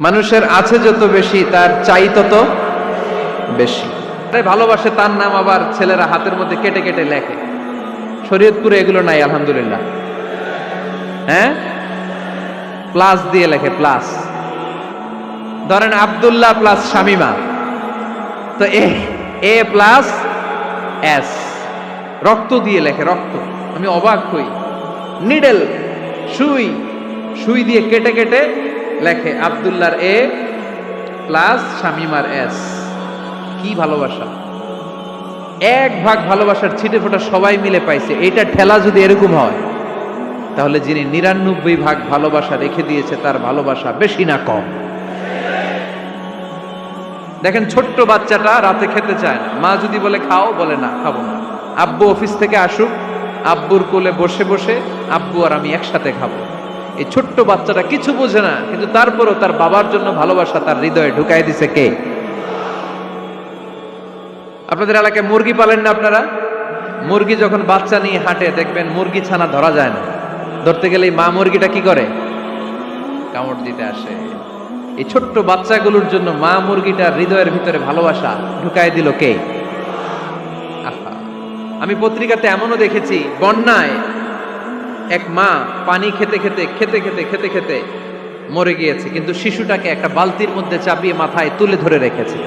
মানুষের আছে যত বেশি তার চাই তত বেশি। তাই ভালোবাসে তার নাম আবার ছেলেরা হাতের মধ্যে কেটে কেটে লেখে। শরীয়তপুরে এগুলো নাই আলহামদুলিল্লাহ। হ্যাঁ, প্লাস দিয়ে লেখে, প্লাস। ধরেন আব্দুল্লাহ প্লাস শামিমা, তো এ প্লাস এস, রক্ত দিয়ে লেখে, রক্ত। আমি অবাক হই, নিডেল, সুই, সুই দিয়ে কেটে কেটে লেখে আব্দুল্লাহর এ প্লাস শামিমার এস। কি ভালোবাসা! এক ভাগ ভালোবাসার ছিটে ফোটা সবাই মিলে পাইছে। এইটা ঠেলা যদি এরকম হয়, তাহলে যিনি ৯৯ ভাগ ভালোবাসা রেখে দিয়েছে তার ভালোবাসা বেশি না কম? দেখেন, ছোট্ট বাচ্চাটা রাতে খেতে চায় না, মা যদি বলে খাও, বলে না, খাবো না। আব্বু অফিস থেকে আসুক, আব্বুর কোলে বসে বসে আব্বু আর আমি একসাথে খাবো। এই ছোট্ট বাচ্চাটা কিছু বোঝে না, কিন্তু তারপরও তার বাবার জন্য ভালোবাসা তার হৃদয়ে ঢুকাই দিছে কে? আপনাদের এলাকায় মুরগি পালেন না আপনারা? মুরগি যখন বাচ্চা নিয়ে হাঁটে, দেখবেন মুরগি ছানা ধরা যায় না। ধরতে গেলে মা মুরগিটা কি করে? কামড় দিতে আসে। এই ছোট্ট বাচ্চাগুলোর জন্য মা মুরগিটার হৃদয়ের ভিতরে ভালোবাসা ঢুকাই দিল কে? আহা! আমি পত্রিকাতে এমনও দেখেছি, বন্যায় এক মা পানি খেতে খেতে খেতে খেতে খেতে খেতে মরে গিয়েছে, কিন্তু শিশুটাকে একটা বালতির মধ্যে চাপিয়ে মাথায় তুলে ধরে রেখেছে।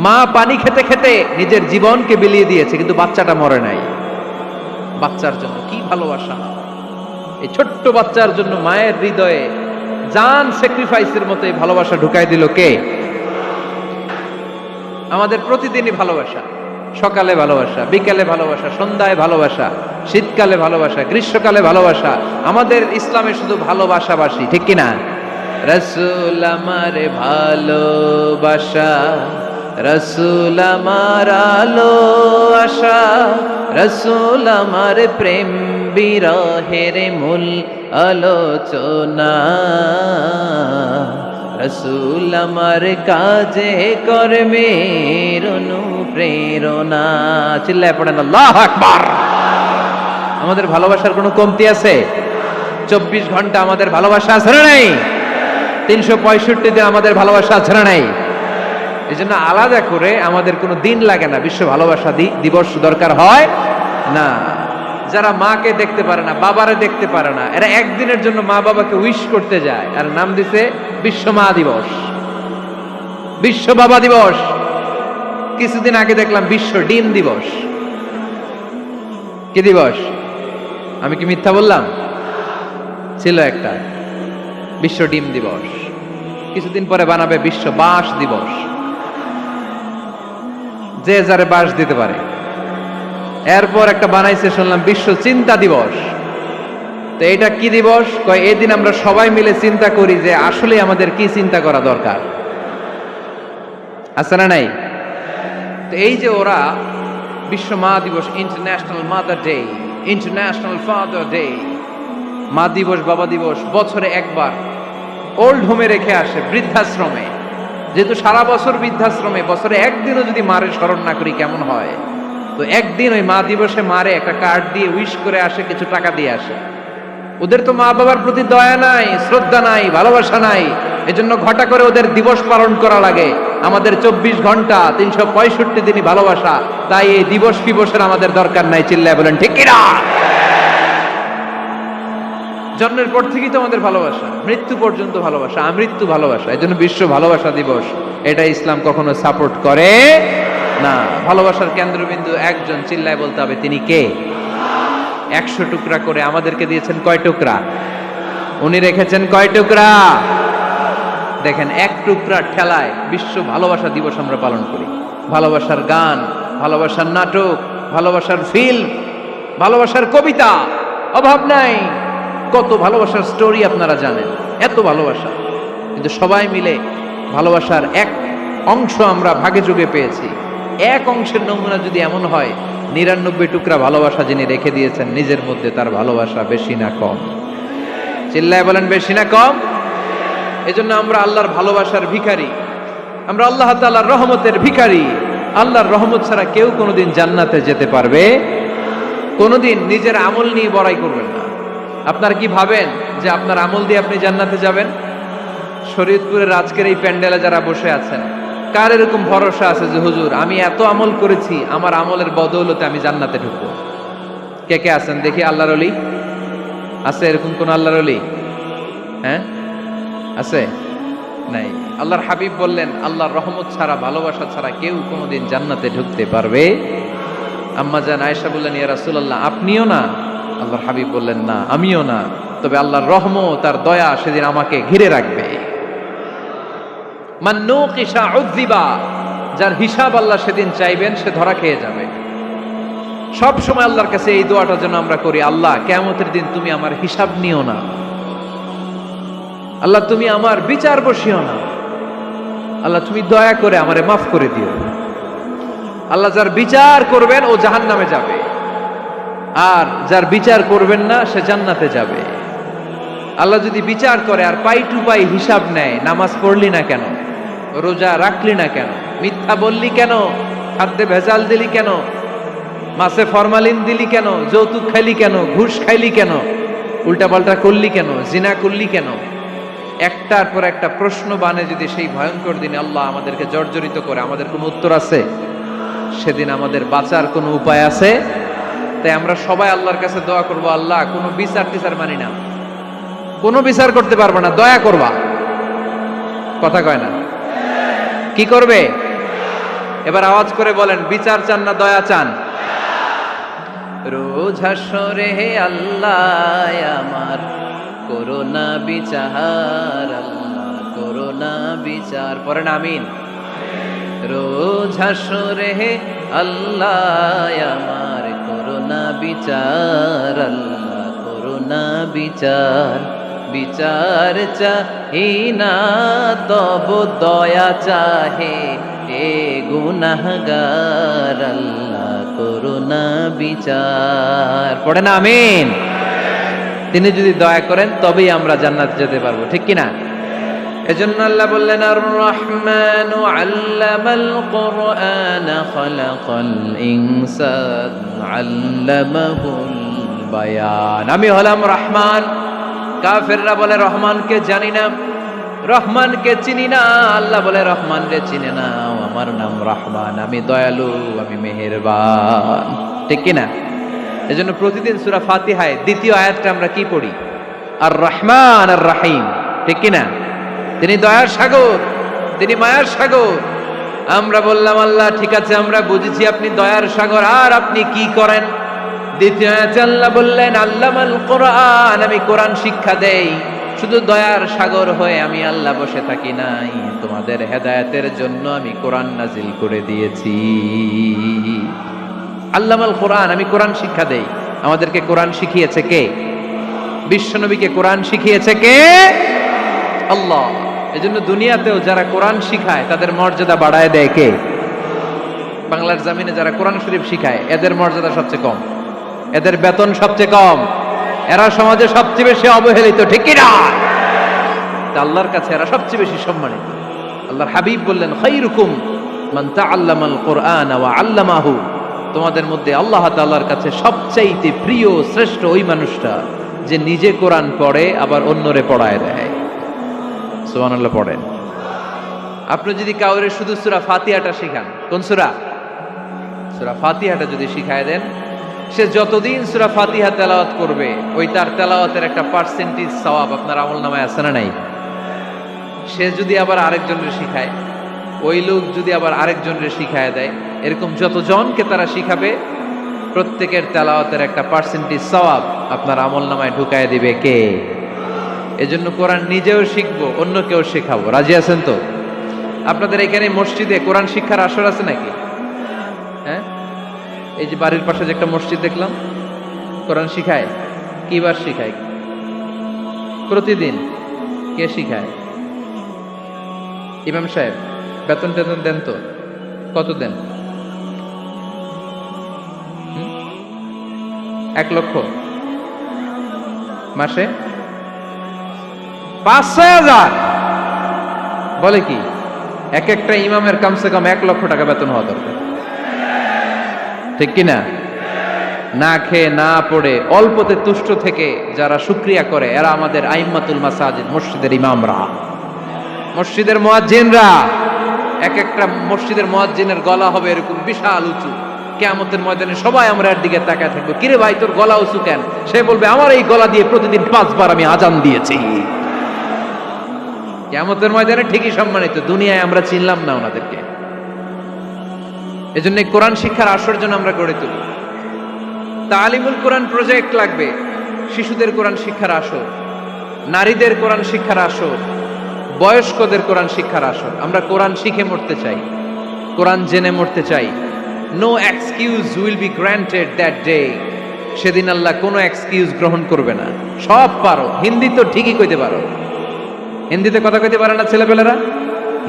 মা পানি খেতে খেতে নিজের জীবনকে বিলিয়ে দিয়েছে, কিন্তু বাচ্চাটা মরে নাই। বাচ্চার জন্য কি ভালোবাসা! এই ছোট্ট বাচ্চার জন্য মায়ের হৃদয়ে জান স্যাক্রিফাইসের মতো এই ভালোবাসা ঢুকাই দিল কে? আমাদের প্রতিদিনই ভালোবাসা, সকালে ভালোবাসা, বিকালে ভালোবাসা, সন্ধ্যায় ভালোবাসা, শীতকালে ভালোবাসা, গ্রীষ্মকালে ভালোবাসা। আমাদের ইসলামে শুধু ভালোবাসাবাসি, ঠিক কিনা? রাসূল আমার ভালোবাসা, রাসূল আমার আলো আশা, রাসূল আমার প্রেম বিরহের মূল আলোচনা, রাসূল আমার কাজে কর্মের অনুপ্রেরণা। চিল্লায় পড়েন আল্লাহু আকবার। আমাদের ভালোবাসার কোনো কমতি আছে? 24 ঘন্টা আমাদের ভালোবাসা আছে না নাই? 365 দিন আমাদের ভালোবাসা আছে না নাই? এই জন্য আলাদা করে আমাদের কোনো দিন লাগে না, বিশ্ব ভালোবাসা দিবস দরকার হয় না। যারা মাকে দেখতে পারে না, বাবারে দেখতে পারে না, এরা একদিনের জন্য মা বাবাকে উইশ করতে যায়, আর নাম দিছে বিশ্ব মা দিবস, বিশ্ব বাবা দিবস। কিছুদিন আগে দেখলাম বিশ্ব ডিম দিবস। কি দিবস? আমি কি মিথ্যা বললাম? ছিল একটা বিশ্ব ডিম দিবস। কিছুদিন পরে বানাবে বিশ্ব বাঁশ দিবস, যে যারে বাঁশ দিতে পারে। এরপর একটা বানাইছে শুনলাম বিশ্ব চিন্তা দিবস। তো এটা কি দিবস? কয় এই দিন আমরা সবাই মিলে চিন্তা করি যে আসলে আমাদের কি চিন্তা করা দরকার, আছে না নাই? তো এই যে ওরা বিশ্ব মা দিবস, international mother day, international father day, মা দিবস, বাবা দিবস, বছরে একবার ওল্ড হোমে রেখে আসে, বৃদ্ধাশ্রমে। যেহেতু সারা বছর বৃদ্ধাশ্রমে, বছরে একদিনও যদি মারে স্মরণ না করি কেমন হয়? তো একদিন ওই মা দিবসে মারে একটা কার্ড দিয়ে উইশ করে আসে, কিছু টাকা দিয়ে আসে। ওদের তো মা বাবার প্রতি দয়া নাই, শ্রদ্ধা নাই, ভালোবাসা নাই। এজন্য ঘটা করে ওদের দিবস পালন করা লাগে। আমাদের 24 ঘন্টা 365 দিনই ভালোবাসা, তাই এই দিবস ফিবসের আমাদের দরকার নাই। চিল্লায় বলেন ঠিক কিনা? জন্মের পর থেকেই তো আমাদের ভালোবাসা, মৃত্যু পর্যন্ত ভালোবাসা, আমৃত্যু ভালোবাসা। এই জন্য বিশ্ব ভালোবাসা দিবস, এটা ইসলাম কখনো সাপোর্ট করে না। ভালোবাসার কেন্দ্রবিন্দু একজন, চিল্লায় বলতে হবে তিনি কে? 100 টুকরা করে আমাদেরকে দিয়েছেন কয় টুকরা? উনি রেখেছেন কয় টুকরা? দেখেন, এক টুকরা ঠেলায় বিশ্ব ভালোবাসা দিবস আমরা পালন করি। ভালোবাসার গান, ভালোবাসার নাটক, ভালোবাসার ফিল্ম, ভালোবাসার কবিতা, অভাব নাই। কত ভালোবাসার স্টোরি আপনারা জানেন, এত ভালোবাসা। কিন্তু সবাই মিলে ভালোবাসার এক অংশ আমরা ভাগে যোগে পেয়েছি। এক অংশের নমুনা যদি এমন হয়, 99 টুকরা ভালোবাসা যিনি রেখে দিয়েছেন নিজের মধ্যে, তার ভালোবাসা বেশি না কম? চিল্লায় বলেন বেশি না কম? এজন্য আমরা আল্লাহর ভালোবাসার ভিখারি, আমরা আল্লাহ তাআলার রহমতের ভিখারি। আল্লাহর রহমত ছাড়া কেউ কোনোদিন জান্নাতে যেতে পারবে? কোনোদিন নিজের আমল নিয়ে বড়াই করবেন না। আপনারা কি ভাবেন যে আপনার আমল দিয়ে আপনি জান্নাতে যাবেন? শরীয়তপুরের আজকের এই প্যান্ডেলে যারা বসে আছেন, কার এরকম ভরসা আছে যে হুজুর আমি এত আমল করেছি, আমার আমলের বদৌলতে আমি জান্নাতে ঢুকবো? কে কে আছেন দেখি? আল্লাহর ওলি আছে? এরকম কোন আল্লাহর ওলি? হ্যাঁ, আছে? নাই। আল্লাহর হাবিব বললেন, আল্লাহর রহমত ছাড়া, ভালোবাসা ছাড়া কেউ কোনোদিন জান্নাতে ঢুকতে পারবে? আম্মা জান আয়েশা বললেন, ইয়া রাসূলুল্লাহ আপনিও না? আল্লাহর হাবিব বললেন, না আমিও না, তবে আল্লাহর রহমত আর দয়া সেদিন আমাকে ঘিরে রাখবে। মান নুকিশা উযিবা, যার হিসাব আল্লাহ সেদিন চাইবেন সে ধরা খেয়ে যাবে। সব সময় আল্লাহর কাছে এই দোয়াটা যেন আমরা করি, আল্লাহ কিয়ামতের দিন তুমি আমার হিসাব নিও না, আল্লাহ তুমি আমার বিচার বসিও না, আল্লাহ তুমি দয়া করে আমারে মাফ করে দিও। আল্লাহ যার বিচার করবেন ও জাহান্নামে যাবে, আর যার বিচার করবেন না সে জান্নাতে যাবে। আল্লাহ যদি বিচার করে আর পাই টু পাই হিসাব নেয়, নামাজ পড়লি না কেন, রোজা রাখলি না কেন, মিথ্যা বললি কেন, খাদ্যে ভেজাল দিলি কেন, মাছে ফরমালিন দিলি কেন, যৌতুক খাইলি কেন, ঘুষ খাইলি কেন, উল্টাপাল্টা করলি কেন, জিনা করলি কেন, একটার পর একটা প্রশ্ন বানে যদি সেই ভয়ঙ্কর দিনে আল্লাহ আমাদেরকে জর্জরিত করে, আমাদের কোনো উত্তর আছে? সেদিন আমাদের বাঁচার কোনো উপায় আছে? তাই আমরা সবাই আল্লাহর কাছে দোয়া করব, আল্লাহ কোনো বিচার টিচার মানি না, কোনো বিচার করতে পারবো না, দয়া করবা। কথা কয় না? কি করবে? এবার আওয়াজ করে বলেন, বিচার চান না দয়া চান? রোজ হাসরে হে আল্লাহ আমার করোনা বিচার, আল্লাহ করোনা বিচার, পড়েন আমিন। রোজ হাসরে হে আল্লাহ আমার করোনা বিচার, আল্লাহ করোনা বিচার, বিচার চাহি না তব দয়া চাহে এ গুনাহগার, আল্লাহ করোনা বিচার, পড়েন আমিন। তিনি যদি দয়া করেন তবেই আমরা জান্নাত যেতে পারবো, ঠিক কিনা? এজন্য আল্লাহ বললেন, আর রহমানু আল্লামাল কুরআন খালাকাল ইনসান আল্লামাহুল বায়ান। আমি হলাম রহমান। কাফেররা বলে রহমানকে জানি না, রহমানকে চিনি না। আল্লাহ বলে রহমানকে চিনে না, আমার নাম রহমান, আমি দয়ালু, আমি মেহেরবান, ঠিক কিনা? এজন্য প্রতিদিন সূরা ফাতিহায় দ্বিতীয় আয়াতটা আমরা কি পড়ি? আর রহমান আর রাহিম, ঠিক কিনা? তিনি দয়ার সাগর, তিনি মায়ার সাগর। আমরা বললাম, আল্লাহ ঠিক আছে আমরা বুঝেছি আপনি দয়ার সাগর, আর আপনি কি করেন? দ্বিতীয় আয়াতে আল্লাহ বললেন, আল্লামাল কোরআন, আমি কোরআন শিক্ষা দেই। শুধু দয়ার সাগর হয়ে আমি আল্লাহ বসে থাকি নাই, তোমাদের হেদায়েতের জন্য আমি কোরআন নাজিল করে দিয়েছি। আল্লামাল কোরআন, আমি কোরআন শিক্ষা দেই। আমাদেরকে কোরআন শিখিয়েছে কে? বিশ্বনবীকে কোরআন শিখিয়েছে কে? আল্লাহ। এজন্য দুনিয়াতেও যারা কোরআন শিখায় তাদের মর্যাদা বাড়ায় দেয় কে? বাংলার জমিনে যারা কোরআন শরীফ শিখায় এদের মর্যাদা সবচেয়ে কম, এদের বেতন সবচেয়ে কম, এরা সমাজে সবচেয়ে বেশি অবহেলিত, ঠিক কি না? আল্লাহর কাছে এরা সবচেয়ে বেশি সম্মানিত। আল্লাহর হাবিব বললেন, খায়রুকুম মান তাআল্লামাল কুরআন ওয়া আল্লামাহু, তোমাদের মধ্যে আল্লাহ তাআলার কাছে সবচাইতে প্রিয় শ্রেষ্ঠ ওই মানুষটা যে নিজে কোরআন পড়ে আবার অন্যরে পড়ায় দেয়। সুবহানাল্লাহ পড়েন। আপনি যদি কাউরে শুধু সূরা ফাতিহাটা শিখান, কোন সূরা? সূরা ফাতিহাটা যদি শিখায় দেন, সে যতদিন সূরা ফাতিহা তেলাওয়াত করবে ওই তার তেলাওয়াতের একটা পার্সেন্টেজ সওয়াব আপনার আমলনামায় আছে না নাই? সে যদি আবার আরেকজনের শিখায়, ওই লোক যদি আবার আরেকজনের শিখায় দেয়, এরকম যতজনকে তারা শিখাবে প্রত্যেকের তেলাওয়াতের একটা পার্সেন্টেজ সওয়াব আপনার আমলনামায় ঢুকায় দিবে কে? এজন্য কোরআন নিজেও শিখবো, অন্যকেও শেখাবো। রাজি আছেন তো? আপনাদের এখানে মসজিদে কোরআন শিক্ষার আসর আছে নাকি? হ্যাঁ, এই যে বাড়ির পাশে যে একটা মসজিদ দেখলাম, কোরআন শিখায়। কিবার শিখায়? প্রতিদিন। কে শিখায়? ইমাম সাহেব। বেতন টেতন দেন তো? কত দেন? 1 লক্ষ মাসে? 5-6 হাজার? বলে কি? এক একটা ইমামের কমসে কম 1 লক্ষ টাকা বেতন হওয়া দরকার, ঠিক কিনা? না খেয়ে না পড়ে অল্পতে তুষ্ট থেকে যারা শুকরিয়া করে এরা আমাদের আইম্মাতুল মাসাজিদ, মসজিদের ইমামরা। মসজিদের মুয়াজ্জিনরা, এক একটা মসজিদের মুয়াজ্জিনের গলা হবে এরকম বিশাল উঁচু। কিয়ামতের ময়দানে সবাই আমরা এর দিকে তাকায় থাকবো, কিরে ভাই তোর গলা উঁচু কেন? সে বলবে আমার এই গলা দিয়ে প্রতিদিন 5 বার আমি আজান দিয়েছি। কিয়ামতের ময়দানে ঠিকই সম্মানিত, দুনিয়ায় আমরা চিনলাম না ওনাদেরকে। এজন্য কোরআন শিক্ষার আসর জন্য আমরা গড়ে তুলি। তালিমুল কোরআন প্রজেক্ট লাগবে, শিশুদের কোরআন শিক্ষার আসর, নারীদের কোরআন শিক্ষার আসর, বয়স্কদের কোরআন শিক্ষার আসর। আমরা কোরআন শিখে মরতে চাই, কোরআন জেনে মরতে চাই। No excuse will be granted that day. সেদিন আল্লাহ কোনো এক্সকিউজ গ্রহণ করবে না। সব পারো, হিন্দি তো ঠিকই কইতে পারো, হিন্দিতে কথা কইতে পারে না ছেলেপেলেরা?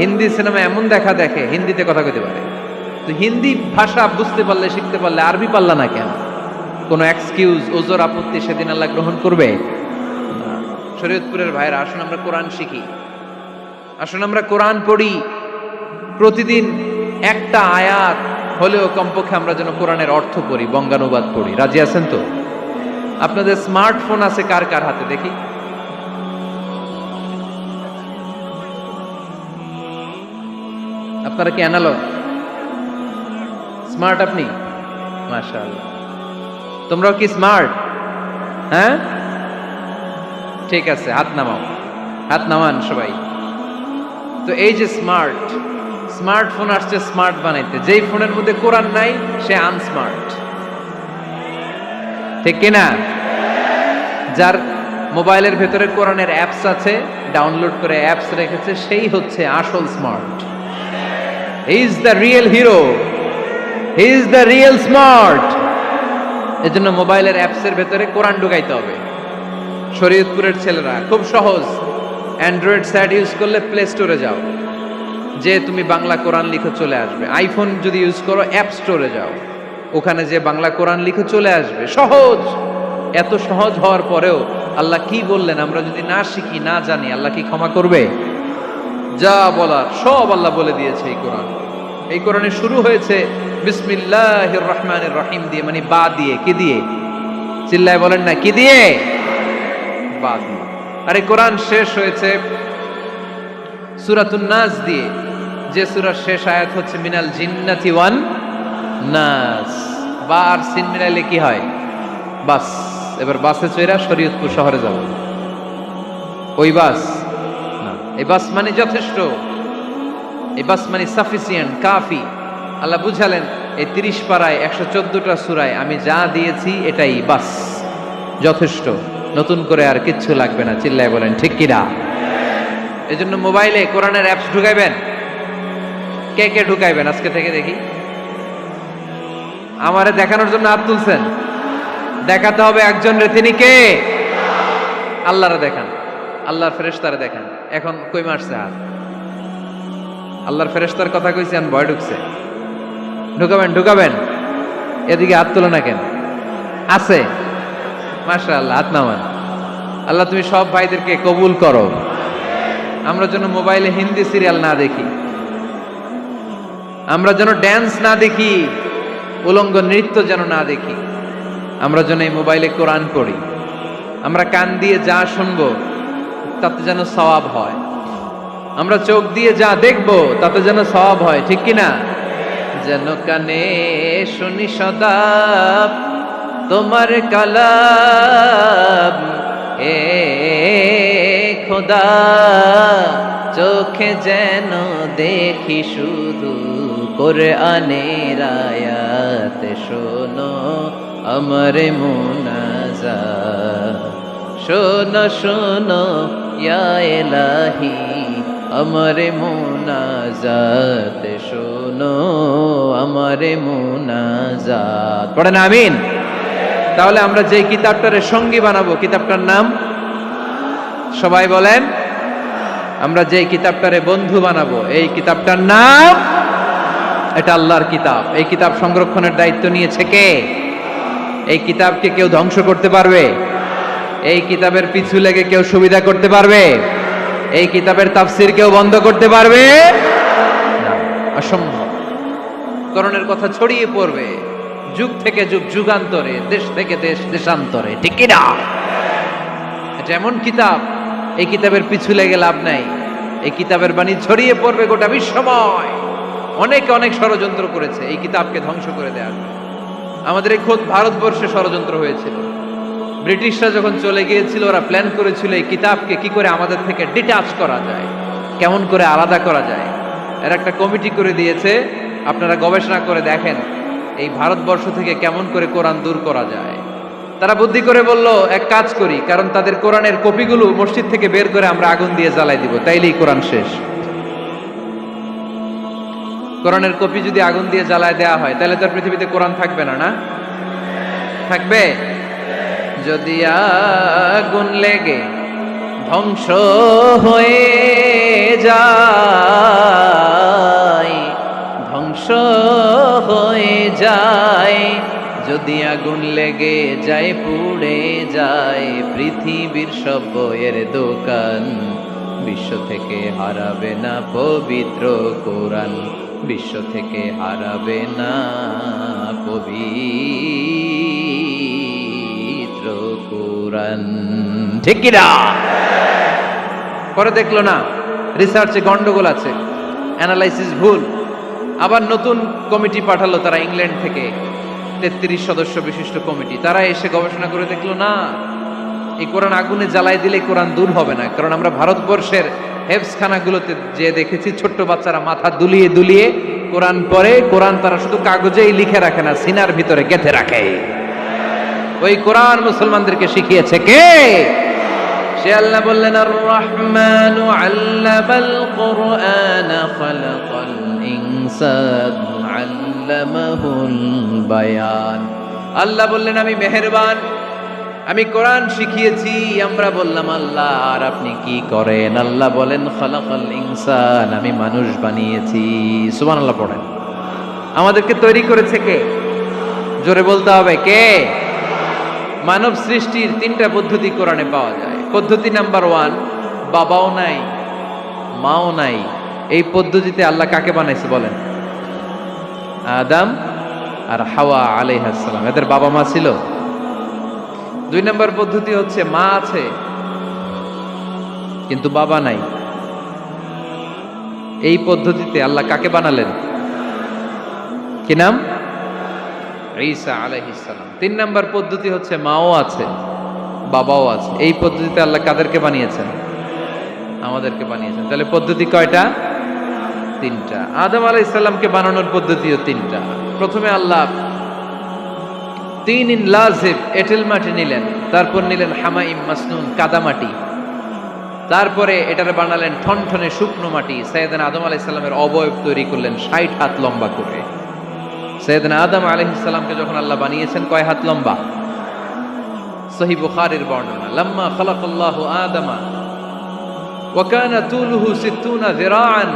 হিন্দি সিনেমা এমন দেখা দেখে হিন্দিতে কথা কইতে পারে। তো হিন্দি ভাষা বুঝতে পারলে, শিখতে পারলে আরবি পারলা না কেন? কোনো এক্সকিউজ, ওজর, আপত্তি সেদিন আল্লাহ গ্রহণ করবে না। শরীয়তপুরের ভাইরা, আসুন আমরা কোরআন শিখি, আসুন আমরা কোরআন পড়ি। প্রতিদিন একটা আয়াত হলেও কমপক্ষে আমরা যেন কোরআনের অর্থ পড়ি, বঙ্গানুবাদ পড়ি। রাজি আছেন তো? আপনাদের স্মার্টফোন আছে কার কার হাতে দেখি? আপনারা কি অ্যানালগ? স্মার্ট আপনি? মাশাআল্লাহ। তোমরাও কি স্মার্ট? হ্যাঁ, ঠিক আছে, হাত নামাও, হাত নামান সবাই। তো এই যে স্মার্টফোন আসছে স্মার্ট বানাইতে, যেই ফোনের মধ্যে কোরআন নাই সে আনস্মার্ট, ঠিক কিনা? যার মোবাইলের ভেতরে কোরআনের অ্যাপস আছে, ডাউনলোড করে অ্যাপস রেখেছে, সেই হচ্ছে আসল smart. He is the real hero, he is the real smart. এজন্য মোবাইলের অ্যাপসের ভেতরে কোরআন ঢুকাইতে হবে। শরীয়তপুরের ছেলেরা খুব সহজ, অ্যান্ড্রয়েড সেট ইউজ করলে প্লে স্টোরে যাও, যে তুমি বাংলা কোরআন লিখে চলে আসবে। আইফোন যদি ইউজ করো অ্যাপ স্টোরে যাও, ওখানে যে বাংলা কোরআন লিখে চলে আসবে। সহজ। এত সহজ হওয়ার পরেও আল্লাহ কি বললেন আমরা যদি না শিখি, না জানি, আল্লাহ কি ক্ষমা করবে? যা বলার সব আল্লাহ বলে দিয়েছে এই কোরআন। এই কোরআনে শুরু হয়েছে বিসমিল্লাহির রহমানির রহিম দিয়ে, মানে বা দিয়ে। কি দিয়ে? চিল্লায় বলেন না, কি দিয়ে? বা দিয়ে। আর এই কোরআন শেষ হয়েছে সূরাতুন নাস দিয়ে, যে সূরার শেষ আয়াত হচ্ছে মিনাল জিন্নাতি ওয়ান নাস। বা আর সিন মিলাইলে কি হয়? বাস। এবার বাসে চড়া শরীয়তপুর শহরে যাব। ওই বাস না, এই বাস মানে যথেষ্ট, এই বাস মানে সাফিসিয়েন্ট, কাফি। আল্লাহ বুঝালেন এই 30 পারায় 114টা সূরায় আমি যা দিয়েছি এটাই বাস, যথেষ্ট। নতুন করে আর কিচ্ছু লাগবে না। চিল্লায় বলেন ঠিক কিনা? এজন্য মোবাইলে কোরআনের অ্যাপস ঢুকাইবেন। কে কে ঢুকাইবেন আজকে থেকে দেখি? আমারে দেখানোর জন্য হাত তুলছেন? দেখাতে হবে একজন রে, তিনি কে? আল্লাহরে দেখান, আল্লাহর ফেরেশতারে দেখান। এখন কই মারছে হাত? আল্লাহর ফেরেশতার কথা কইছেন, ভয় ঢুকছে। ঢুকাবেন ঢুকাবেন। এদিকে হাত তুলো না কেন? আছে? মাশাআল্লাহ, হাত নামান। আল্লাহ তুমি সব ভাইদেরকে কবুল করো। আমরা যেন মোবাইলে হিন্দি সিরিয়াল না দেখি, আমরা যেন ড্যান্স না দেখি, উলঙ্গ নৃত্য যেন না দেখি। আমরা যেন এই মোবাইলে কোরআন পড়ি। আমরা কান দিয়ে যা শুনবো তাতে যেন সওয়াব হয়। আমরা চোখ দিয়ে যা দেখবো তাতে যেন সওয়াব হয়, ঠিক কিনা? যেন কানে শুনি সদা তোমার কালাম, এ খোদা চোখে যেন দেখি শুধু কোরআনের আয়াত। শোনো আমার মুনাজাত, শোনো শোনো ইয়া ইলাহি আমার মুনাজাত, শোনো আমার মুনাজাত। পড়েন আমিন। তাহলে আমরা যে কিতাবটারে সঙ্গী বানাবো, কিতাবটার নাম সবাই বলেন। আমরা যে কিতাবটারে বন্ধু বানাবো, এই কিতাবটার নাম, এটা আল্লাহর কিতাব। এই কিতাব সংরক্ষণের দায়িত্ব নিয়েছে কে? এই কিতাবকে কেউ ধ্বংস করতে পারবে? এই কিতাবের পিছু লেগে কেউ সুবিধা করতে পারবে? এই কিতাবের তাফসির কেউ বন্ধ করতে পারবে না, অসম্ভব। করণের কথা ছড়িয়ে পড়বে যুগ থেকে যুগ, যুগান্তরে, দেশ থেকে দেশ, দেশান্তরে, ঠিক কিনা? এটা এমন কিতাব, এই কিতাবের পিছু লেগে লাভ নাই। এই কিতাবের বাণী ছড়িয়ে পড়বে গোটা বিশ্বময়। অনেকে অনেক ষড়যন্ত্র করেছে এই কিতাবকে ধ্বংস করে দেওয়ার জন্য। আমাদের এই খোদ ভারতবর্ষে ষড়যন্ত্র হয়েছিল। ব্রিটিশরা যখন চলে গিয়েছিল, ওরা প্ল্যান করেছিল এই কিতাবকে কি করে আমাদের থেকে ডিটাচ করা যায়, কেমন করে আলাদা করা যায়। এর একটা কমিটি করে দিয়েছে, আপনারা গবেষণা করে দেখেন এই ভারতবর্ষ থেকে কেমন করে কোরআন দূর করা যায়। তারা বুদ্ধি করে বলল, এক কাজ করি, কারণ তাদের কোরআনের কপিগুলো মসজিদ থেকে বের করে আমরা আগুন দিয়ে জ্বালাই দিব, তাইলেই কোরআন শেষ। কোরআনের কপি যদি আগুন দিয়ে জ্বালায় দেওয়া হয় তাহলে তো পৃথিবীতে কোরআন থাকবে না, না থাকবে? যদি আগুন লেগে ধ্বংস হয়ে যায়, ধ্বংস হয়ে যায়, যদি আগুন লেগে যায় পুড়ে যায় পৃথিবীর সব বইয়ের দোকান, বিশ্ব থেকে হারাবে না পবিত্র কোরআন, বিশ্ব থেকে হারাবে না পবিত্র কোরআন। ঠিক কি না? পরে দেখলো না রিসার্চে গন্ডগোল আছে, অ্যানালাইসিস ভুল, আবার নতুন কমিটি পাঠালো তারা ইংল্যান্ড থেকে, 33 সদস্য বিশিষ্ট কমিটি। তারা এসে গবেষণা করে দেখলো না, এই কোরআন আগুনে জ্বালাই দিলে কোরআন দূর হবে না। কারণ আমরা ভারতবর্ষের হেফজখানাগুলোতে যে দেখেছি ছোট্ট বাচ্চারা মাথা দুলিয়ে দুলিয়ে কোরআন পড়ে, কোরআন তারা শুধু কাগজেই লিখে রাখে না, সিনার ভিতরে গেঁথে রাখে। ওই কোরআন মুসলমানদেরকে শিখিয়েছে কে? সে আল্লাহ বললেন, আর রহমানু আল্লামাল কুরআন খালাকাল ইনসান আল্লামাহুল বায়ান। আল্লাহ বললেন, আমি মেহেরবান, আমি কোরআন শিখিয়েছি। আমরা বললাম, আল্লাহ আর আপনি কি করেন? আল্লাহ বলেন, খালাকাল ইনসান, আমি মানুষ বানিয়েছি। সুবহানাল্লাহ পড়েন। আমাদেরকে তৈরি করেছে কে? জোরে বলতে হবে, কে? মানব সৃষ্টির 3টা পদ্ধতি কোরআনে পাওয়া যায়। পদ্ধতি নাম্বার 1, বাবাও নাই মাও নাই। এই পদ্ধতিতে আল্লাহ কাকে বানাইছে বলেন? আদম আর হাওয়া আলাইহিস সালাম। এদের বাবা মা ছিল? 2 নম্বর পদ্ধতি হচ্ছে মা আছে কিন্তু বাবা নাই। এই পদ্ধতিতে আল্লাহ কাকে বানালেন? কি নাম? ঈসা আলাইহিস সালাম। 3 নম্বর পদ্ধতি হচ্ছে মাও আছে বাবাও আছে। এই পদ্ধতিতে আল্লাহ কাদেরকে বানিয়েছেন? আমাদেরকে বানিয়েছেন। তাহলে পদ্ধতি কয়টা? 3টা। আদম আলাইহিস সালামকে বানানোর পদ্ধতিও 3টা। প্রথমে আল্লাহ 3 লাজিব এঁটেল মাটি নিলেন, তারপর নিলেন হামাইম মাসনুন কাদামাটি, তারপরে এটারে বানালেন ঠনঠনে শুকনো মাটি। সাইয়েদনা আদম আলাইহিস সালামের অবয়ব তৈরি করলেন 60 হাত লম্বা করে। সাইয়েদনা আদম আলাইহিস সালামকে যখন আল্লাহ বানিয়েছেন কয় হাত লম্বা? সহিহ বুখারীর বর্ণনা, লাম্মা খালাকাল্লাহু আদামা ওয়া কানা তুলুহু 60 যিরাআন।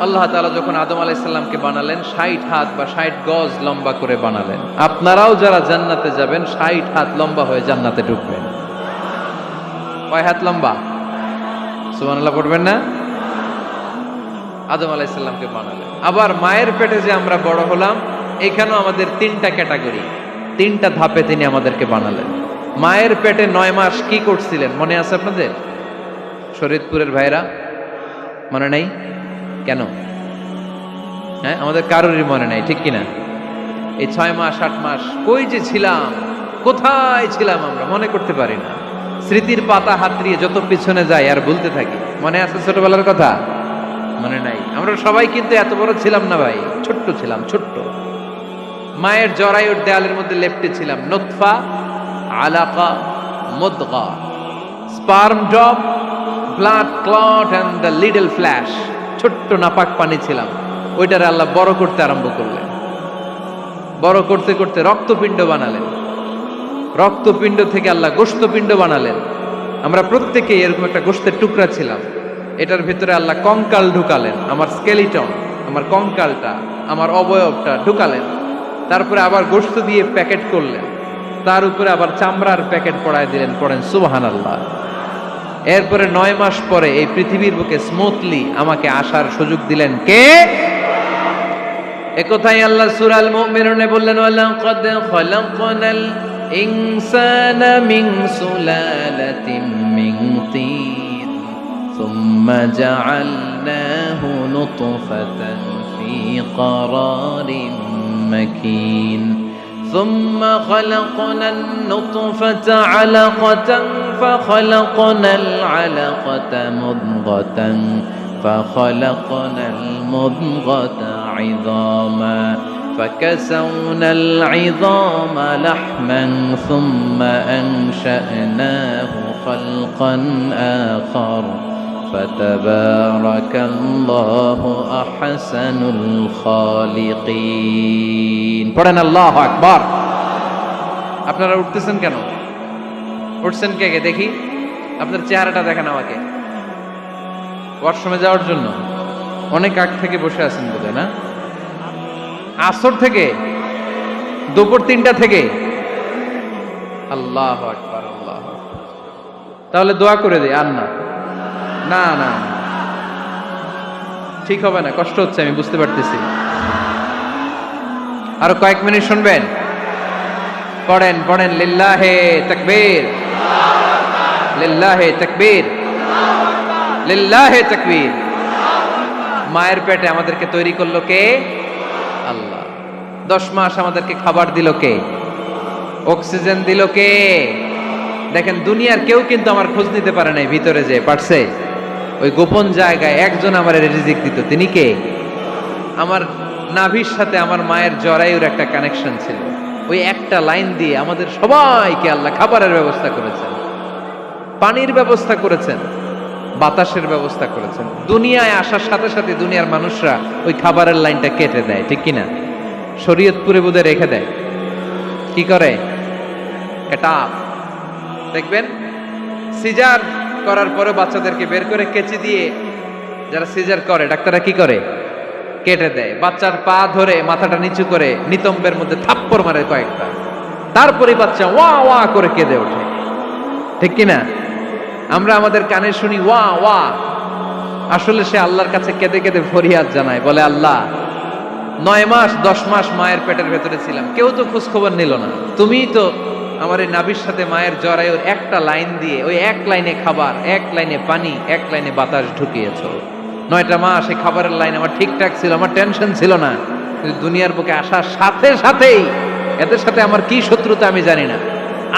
আল্লাহ তাআলা যখন আদম আলাইহিস সালামকে বানালেন 60 হাত বা 60 গজ লম্বা করে বানালেন। আপনারাও যারা জান্নাতে যাবেন 60 হাত লম্বা হয়ে জান্নাতে ঢুকবেন। কয় হাত লম্বা? সুবহানাল্লাহ পড়বেন না? আদম আলাইহিস সালামকে বানালেন। আবার মায়ের পেটে যে আমরা বড় হলাম, এখানেও আমাদের 3টা ক্যাটাগরি, 3টা ধাপে তিনি আমাদেরকে বানালেন। মায়ের পেটে 9 মাস কি করছিলেন মনে আছে আপনাদের? শরীয়তপুরের ভাইরা মনে নাই কেন? হ্যাঁ, আমাদের কারোরই মনে নাই, ঠিক কিনা? এই 6 মাস 8 মাস কই যে ছিলাম, কোথায় ছিলাম আমরা মনে করতে পারি না। স্মৃতির পাতা হাতড়িয়ে যত পিছনে যাই আর ভুলতে থাকি। মনে আছে ছোটবেলার কথা? মনে নাই। আমরা সবাই কিন্তু এত বড় ছিলাম না ভাই, ছোট্ট ছিলাম, ছোট্ট। মায়ের জরায়ুর দেয়ালের মধ্যে লেপ্টে ছিলাম। নুতফা, আলাকা, মুদগা, sperm drop, blood clot and the little flesh. ছোট্ট নাপাক পানি ছিলাম। ওইটারে আল্লাহ বড় করতে আরম্ভ করলেন। বড় করতে করতে রক্তপিণ্ড বানালেন। রক্তপিণ্ড থেকে আল্লাহ গোশতপিণ্ড বানালেন। আমরা প্রত্যেকেই এরকম একটা গোশতের টুকরা ছিলাম। এটার ভিতরে আল্লাহ কঙ্কাল ঢুকালেন, আমার স্কেলিটন, আমার কঙ্কালটা, আমার অবয়বটা ঢুকালেন। তারপরে আবার গোশত দিয়ে প্যাকেট করলেন, তার উপরে আবার চামড়ার প্যাকেট পড়ায় দিলেন। পড়েন সুবহানাল্লাহ। এরপরে 9 মাস পরে এই পৃথিবীর বুকে স্মুথলি আমাকে আসার সুযোগ দিলেন কে? একথাই আল্লাহ সূরা আল মুমিনুনে বললেন, ওয়ালাকাদ খালাকনাল ইনসানা মিন সুলালাতিন মিন তিন ثم جعلناه نطفة في قرار مكين ثم خلقنا النطفة علقة فخلقنا العلقة مضغة فخلقنا المضغة عظاما فكسونا العظام لحما ثم أنشأناه خلقا آخر فتبارك الله أحسن الخالقين পড়েন আল্লাহু আকবার। আপনারা উঠতেছেন কেন? উঠছেন কে কে দেখি, আপনার চেহারাটা দেখেন আমাকে। ওয়াশরুমে যাওয়ার জন্য অনেক আগ থেকে বসে আছেন বোধহয়, না? আসর থেকে, দুপুর 3টা থেকে। আল্লাহু আকবার, আল্লাহু আকবার। তাহলে দোয়া করে দিই। আর না না না, ঠিক হবে না, কষ্ট হচ্ছে, আমি বুঝতে পারতেছি। আরো কয়েক মিনিট শুনবেন? পড়েন পড়েন, লিল্লাহে তাকবীর, লিল্লাহে তাকবীর, লিল্লাহে তাকবীর। মায়ের পেটে আমাদেরকে তৈরি করলো কে? আল্লাহ। 10 মাস আমাদেরকে খাবার দিল কে? অক্সিজেন দিল কে? দেখেন, দুনিয়ার কেউ কিন্তু আমার খোঁজ নিতে পারে নাই, ভিতরে যে পারছে, ওই গোপন জায়গায় একজন আমার রিজিক দিত। তিনি কে? আমার নাভির সাথে আমার মায়ের জরায়ুর একটা কানেকশন ছিল। ওই একটা লাইন দিয়ে আমাদের সবাইকে আল্লাহ খাবারের ব্যবস্থা করেছেন, পানির ব্যবস্থা করেছেন, বাতাসের ব্যবস্থা করেছেন। দুনিয়ায় আসার সাথে সাথে দুনিয়ার মানুষরা ওই খাবারের লাইনটা কেটে দেয়, ঠিক কিনা? শরীয়তপুরে বোধহয় রেখে দেয়। কি করে? এটা দেখবেন, সিজার করার পরে বাচ্চাদেরকে বের করে কেচি দিয়ে যারা সিজার করে, ডাক্তাররা কি করে? কেটে দেয়। বাচ্চার পা ধরে মাথাটা নিচু করে নিতম্বের মধ্যে থাপ্পড় মারে কয়েকটা, তারপরে বাচ্চা ওয়া ওয়া করে কেঁদে ওঠে, ঠিক কিনা? আমরা আমাদের কানে শুনি ওয়া ওয়া, আসলে সে আল্লাহর কাছে কেঁদে কেঁদে ফরিয়াদ জানায়, বলে আল্লাহ 9 মাস 10 মাস মায়ের পেটের ভেতরে ছিলাম, কেউ তো খোঁজ খবর নিল না, তুমিই তো আমার এই নাভির সাথে মায়ের জরায়ুর একটা লাইন দিয়ে, ওই এক লাইনে খাবার, এক লাইনে পানি, এক লাইনে বাতাস ঢুকিয়েছো। 9টা মাস এই খাবারের লাইন আমার ঠিকঠাক ছিল, আমার টেনশন ছিল না। কিন্তু দুনিয়ার বুকে আসার সাথে সাথেই, এদের সাথে আমার কি শত্রুতা আমি জানি না,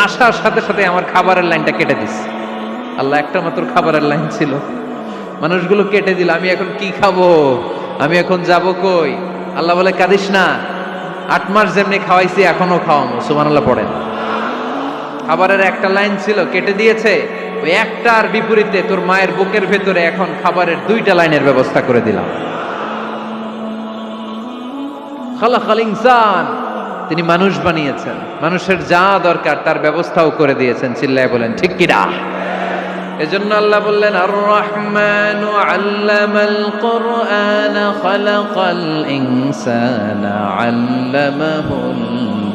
আসার সাথে সাথে আমার খাবারের লাইনটা কেটে দিস। আল্লাহ একটা মাত্র খাবারের লাইন ছিল, মানুষগুলো কেটে দিল। আমি এখন কি খাবো? আমি এখন যাব কই? আল্লাহ বলে কাঁদিস না, 8 মাস যেমনি খাওয়াইছি এখনো খাওয়াবো। সুবহানাল্লাহ পড়েন। খাবারের একটা লাইন ছিল, কেটে দিয়েছে। ওই একটার বিপরীতে তোর মায়ের বুকের ভেতরে এখন খাবারের 2টা লাইনের ব্যবস্থা করে দিলাম। খালাকাল ইনসান, তিনি মানুষ বানিয়েছেন, মানুষের যা দরকার তার ব্যবস্থাও করে দিয়েছেন। চিল্লায় বলেন ঠিক কিনা? এজন্য আল্লাহ বললেন, আর রহমানু আল্লামাল কুরআন খালাকাল ইনসানা আল্লামাহুল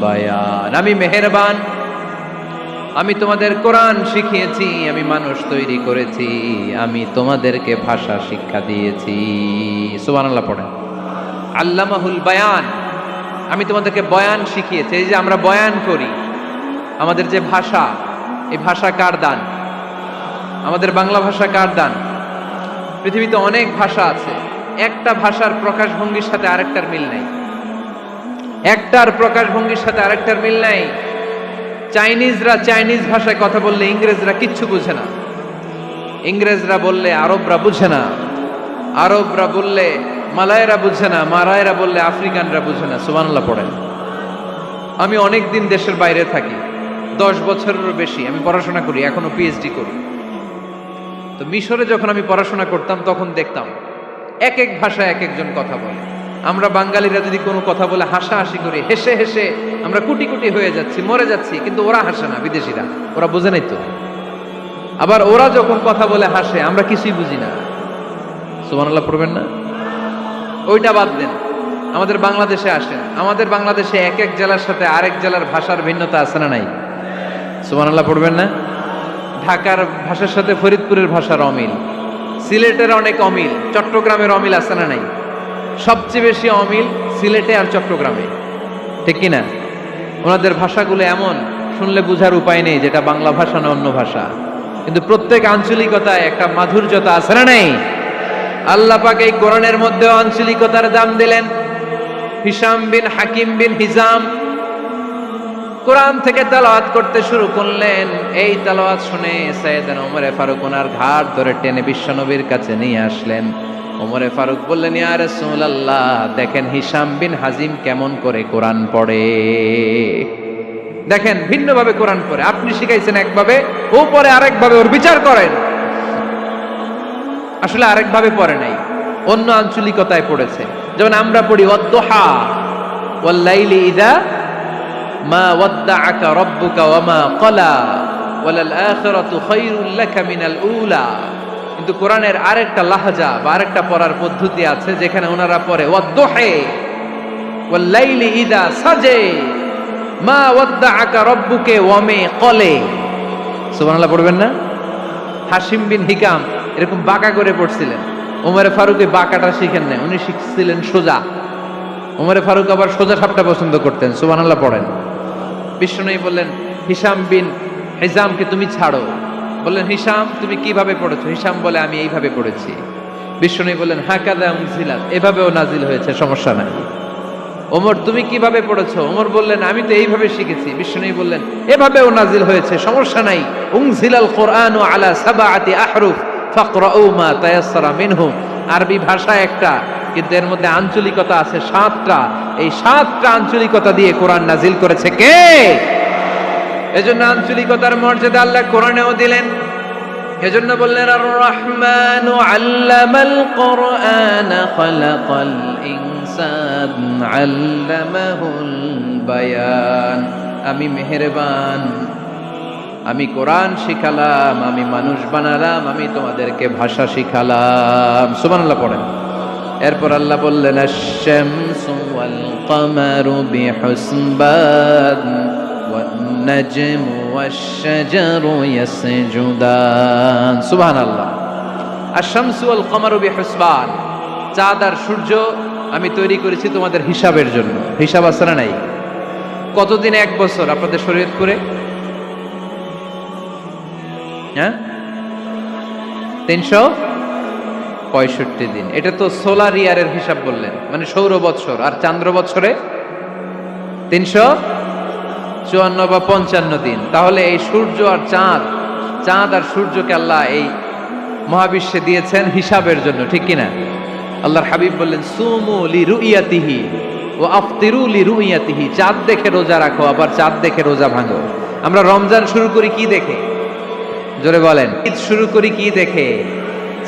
বায়ান। আমি মেহেরবান, আমি তোমাদের কোরআন শিখিয়েছি, আমি মানুষ তৈরি করেছি, আমি তোমাদেরকে ভাষা শিক্ষা দিয়েছি। সুবহানাল্লাহ পড়েন। আল্লামাহুল বায়ান, আমি তোমাদেরকে বয়ান শিখিয়েছি। এই যে আমরা বয়ান করি, আমাদের যে ভাষা, এই ভাষা কার দান? আমাদের বাংলা ভাষা কার দান? পৃথিবীতে অনেক ভাষা আছে, একটা ভাষার প্রকাশভঙ্গির সাথে আরেকটার মিল নাই, একটার প্রকাশভঙ্গির সাথে আরেকটার মিল নাই। চাইনিজরা চাইনিজ ভাষায় কথা বললে ইংরেজরা কিচ্ছু বুঝে না, ইংরেজরা বললে আরবরা বুঝে না, আরবরা বললে মালায়রা বুঝে না, মারায়রা বললে আফ্রিকানরা বুঝে না। সুবহানাল্লাহ পড়েন। আমি অনেক দিন দেশের বাইরে থাকি, 10 বছরেরও বেশি আমি পড়াশোনা করি, এখনো পিএইচডি করি। তো মিশরে যখন আমি পড়াশোনা করতাম তখন দেখতাম এক এক ভাষায় এক একজন কথা বলে। আমরা বাঙালিরা যদি কোনো কথা বলে হাসাহাসি করি, হেসে হেসে আমরা কুটি কুটি হয়ে যাচ্ছি, মরে যাচ্ছি, কিন্তু ওরা হাসে না, বিদেশিরা, ওরা বোঝে নাই তো। আবার ওরা যখন কথা বলে হাসে, আমরা কিছুই বুঝি না। সুবহানাল্লাহ পড়বেন না? ওইটা বাদ দেন, আমাদের বাংলাদেশে আসেন, আমাদের বাংলাদেশে এক এক জেলার সাথে আরেক জেলার ভাষার ভিন্নতা আছে না নাই? সুবহানাল্লাহ পড়বেন না? ঢাকার ভাষার সাথে ফরিদপুরের ভাষার অমিল, সিলেটের অনেক অমিল, চট্টগ্রামের অমিল আছে না নাই? সবচেয়ে বেশি অমিল সিলেটে আর চট্টগ্রামে, ঠিক কিনা? ওনাদের ভাষাগুলো এমন, শুনলে বুঝার উপায় নেই যেটা বাংলা ভাষা না অন্য ভাষা। কিন্তু প্রত্যেক আঞ্চলিকতায় একটা মাধুর্যতা আছে না নেই? আল্লাহ পাক এই কোরআনের মধ্যে আঞ্চলিকতার দাম দিলেন। হিশাম বিন হাকিম বিন হিজাম কোরআন থেকে তেলাওয়াত করতে শুরু করলেন। এই তেলাওয়াত শুনে সাইয়েদনা ওমরে ফারুক ওনার ঘাড় ধরে টেনে বিশ্বনবীর কাছে নিয়ে আসলেন। ওমরে ফারুক বললেন, ইয়া রাসূলুল্লাহ, দেখেন হিশাম বিন হাজিম কেমন করে কোরআন পড়ে। দেখেন ভিন্নভাবে কোরআন পড়ে, আপনি শিখাইছেন একভাবে, ও পড়ে আরেকভাবে, ওর বিচার করেন। আসলে আরেকভাবে পড়ে নাই, অন্য আঞ্চলিকতায় পড়েছে। যেমন আমরা পড়ি ওয়াদ-দুহা ওয়াল লাইলি ইযা মা ওয়াদ্দাআকা রাব্বুকা ওয়া মা ক্বালা ওয়ালাল আখিরাতু খায়রুল লাকা মিনাল উলা। কিন্তু কোরআনের আরেকটা লাহজা বা আরেকটা পড়ার পদ্ধতি আছে, যেখানে ওনারা পড়ে ওয়াদ-দুহা ওয়াল লাইলি ইযা সাজে মা ওয়াদ্দাআকা রাব্বুকা ওয়া মা ক্বালা। সুবহানাল্লাহ পড়বেন না? হাশিম বিন হিকাম এরকম বাঁকা করে পড়ছিলেন। ওমরে ফারুক এই বাঁকাটা শিখেন না, উনি শিখছিলেন সোজা। ওমরে ফারুক আবার সোজা সাপটা পছন্দ করতেন। সুবহানাল্লাহ পড়েন। বিষ্ণুই বললেন, হিশাম বিন হিজামকে তুমি ছাড়ো। বললেন, হিশাম তুমি কিভাবে পড়েছো? হিশাম বলে, আমি এইভাবে পড়েছি। বিষ্ণুই বললেন, হাকাযা উনজিলাত, এভাবেও নাজিল হয়েছে, সমস্যা নাই। ওমর তুমি কিভাবে পড়েছো? ওমর বললেন, আমি তো এইভাবে শিখেছি। বিষ্ণুই বললেন, এভাবেও নাজিল হয়েছে, সমস্যা নাই। উনজিলাল কুরআনু আলা সাবআতি আহরুফ ফাকরাউ মা তায়াসসারা মিনহু। আরবি ভাষা একটা, কিন্তু এর মধ্যে আঞ্চলিকতা আছে 7টা। এই 7টা আঞ্চলিকতা দিয়ে কোরআন নাজিল করেছে কে? এজন্য আঞ্চলিকতার মর্যাদা আল্লাহ কোরআনেও দিলেন। এজন্য বললেন, আর রহমানু আল্লামাল কুরআন খালাকাল ইনসান আল্লামাহুল বায়ান। আমি মেহেরবান, আমি কোরআন শিখালাম, আমি মানুষ বানালাম, আমি তোমাদেরকে ভাষা শিখালাম। সুবহানাল্লাহ পড়েন। এরপর আল্লাহ বললেন, আশ-শামসু ওয়াল কামারু বিহুসবান ওয়ান নাজমু ওয়াশ-শাজারু ইয়াসজুদান। সুবহানাল্লাহ। আশ-শামসু ওয়াল কামারু বিহুসবান, চাঁদ আর সূর্য আমি তৈরি করেছি তোমাদের হিসাবের জন্য। হিসাব আছে না নাই? কতদিন এক বছর আপনাদের শরীয়ত করে? হ্যাঁ, 365 দিন। এটা তো সোলার ইয়ারের হিসাব বললেন, মানে সৌর বৎসর। আর চান্দ্র বৎসরে 354 বা 55 দিন। তাহলে এই সূর্য আর চাঁদ, চাঁদ আর সূর্যকে আল্লাহ এই মহাবিশ্বে দিয়েছেন হিসাবের জন্য, ঠিক কিনা? আল্লাহর হাবিব বললেন, সুমু লিরুইয়াতিহি ওয়া আফতিরু লিরুইয়াতিহি। চাঁদ দেখে রোজা রাখো, আবার চাঁদ দেখে রোজা ভাঙো। আমরা রমজান শুরু করি কি দেখে? জোরে বলেন। ঈদ শুরু করি কি দেখে?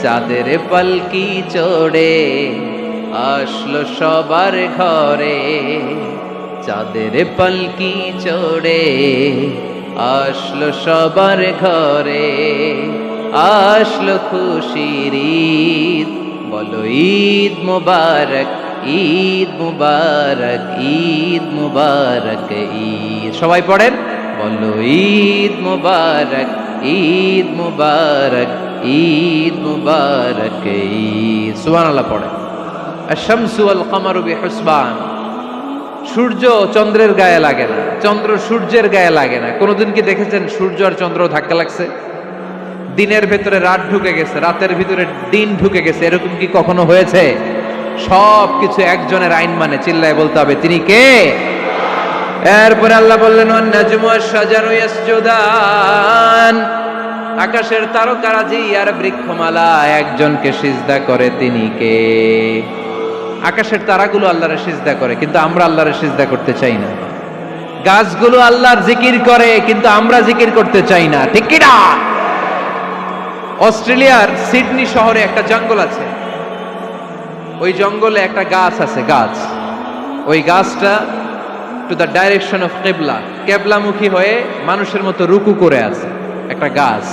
চাঁদের পালকি চড়ে আসলো সবার ঘরে, চাঁদের পালকি চড়ে আসলো সবার ঘরে, আসলো খুশির ঈদ, বলো ঈদ মুবারক, ঈদ মুবারক, ঈদ মুবারক ঈদ। সবাই পড়েন, বলো ঈদ মুবারক, ঈদ মুবারক, ঈদ মুবারক ঈদ। সুবহানাল্লাহ পড়েন। আশ-শামসু ওয়াল কামারু বিহুসবান। সূর্য চন্দ্রের গায়ে লাগে না, চন্দ্র সূর্যের গায়ে লাগে না। কোনোদিন কি দেখেছেন সূর্য আর চন্দ্র ধাক্কা লাগছে? দিনের ভেতরে রাত ঢুকে গেছে, রাতের ভিতরে দিন ঢুকে গেছে, এরকম কি কখনো হয়েছে? সব কিছু একজনের আইন মানে, চিল্লায় বলতে হবে, তিনি কে? এরপরে আল্লাহ বললেন, ওয়ান নাজমু ওয়াশ-শাজারু ইয়াসজুদান। আকাশের তারকারাজি আর বৃক্ষমালা একজনকে সিজদা করে, তিনি কে? আকাশের তারাগুলো আল্লাহরে সিজদা করে, কিন্তু আমরা আল্লাহরে সিজদা করতে চাই না। গাছগুলো আল্লাহর জিকির করে, কিন্তু আমরা জিকির করতে চাই না, ঠিক কি না? অস্ট্রেলিয়ার সিডনি শহরে একটা জঙ্গল আছে। ওই জঙ্গলে একটা গাছ আছে, গাছ। ওই গাছটা টু দ্য ডাইরেকশন অফ কিবলা, কিবলামুখী হয়ে মানুষের মতো রুকু করে আছে একটা গাছ।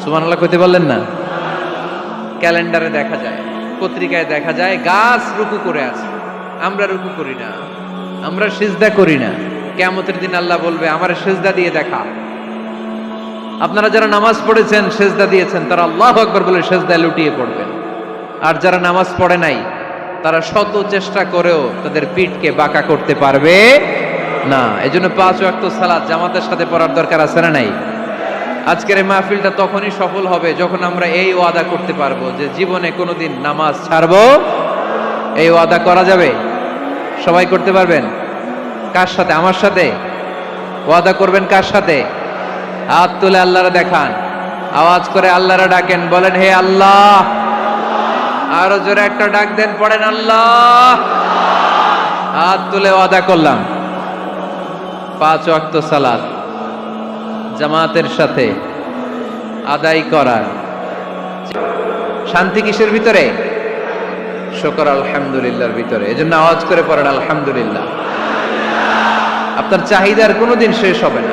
সুবহানাল্লাহ কইতে বললেন না? ক্যালেন্ডারে দেখা যায়, পত্রিকায় দেখা যায়, গাছ রুকু করে আছে। আমরা রুকু করি না, আমরা সিজদা করি না। কিয়ামতের দিন আল্লাহ বলবে, আমার সিজদা দিয়ে দেখা। আপনারা যারা নামাজ পড়েছেন, সিজদা দিয়েছেন, তারা আল্লাহু আকবার বলে সিজদায় লুটিয়ে পড়বেন। আর যারা নামাজ পড়ে নাই, তারা শত চেষ্টা করেও তাদের পিঠকে বাঁকা করতে পারবে না। এজন্য 5 ওয়াক্ত সালাত জামাতের সাথে পড়ার দরকার আছে না নাই? আজকের এই মাহফিলটা তখনই সফল হবে যখন আমরা এই ওয়াদা করতে পারবো যে জীবনে কোনোদিন নামাজ ছাড়বো। এই ওয়াদা করা যাবে? সবাই করতে পারবেন? কার সাথে? আমার সাথে ওয়াদা করবেন? কার সাথে? হাত তুলে আল্লাহরা দেখান, আওয়াজ করে আল্লাহরা ডাকেন, বলেন হে আল্লাহ। আরো জোরে একটা ডাক দেন, পড়েন আল্লাহ। হাত তুলে ওয়াদা করলাম 5 ওয়াক্ত সালাত জামাতের সাথে আদায় করার। শান্তি কিসের ভিতরে? শুকর আলহামদুলিল্লাহর ভিতরে। এজন্য আওয়াজ করে পড়েন আলহামদুলিল্লাহ। আপনার চাহিদার কোনোদিন শেষ হবে না।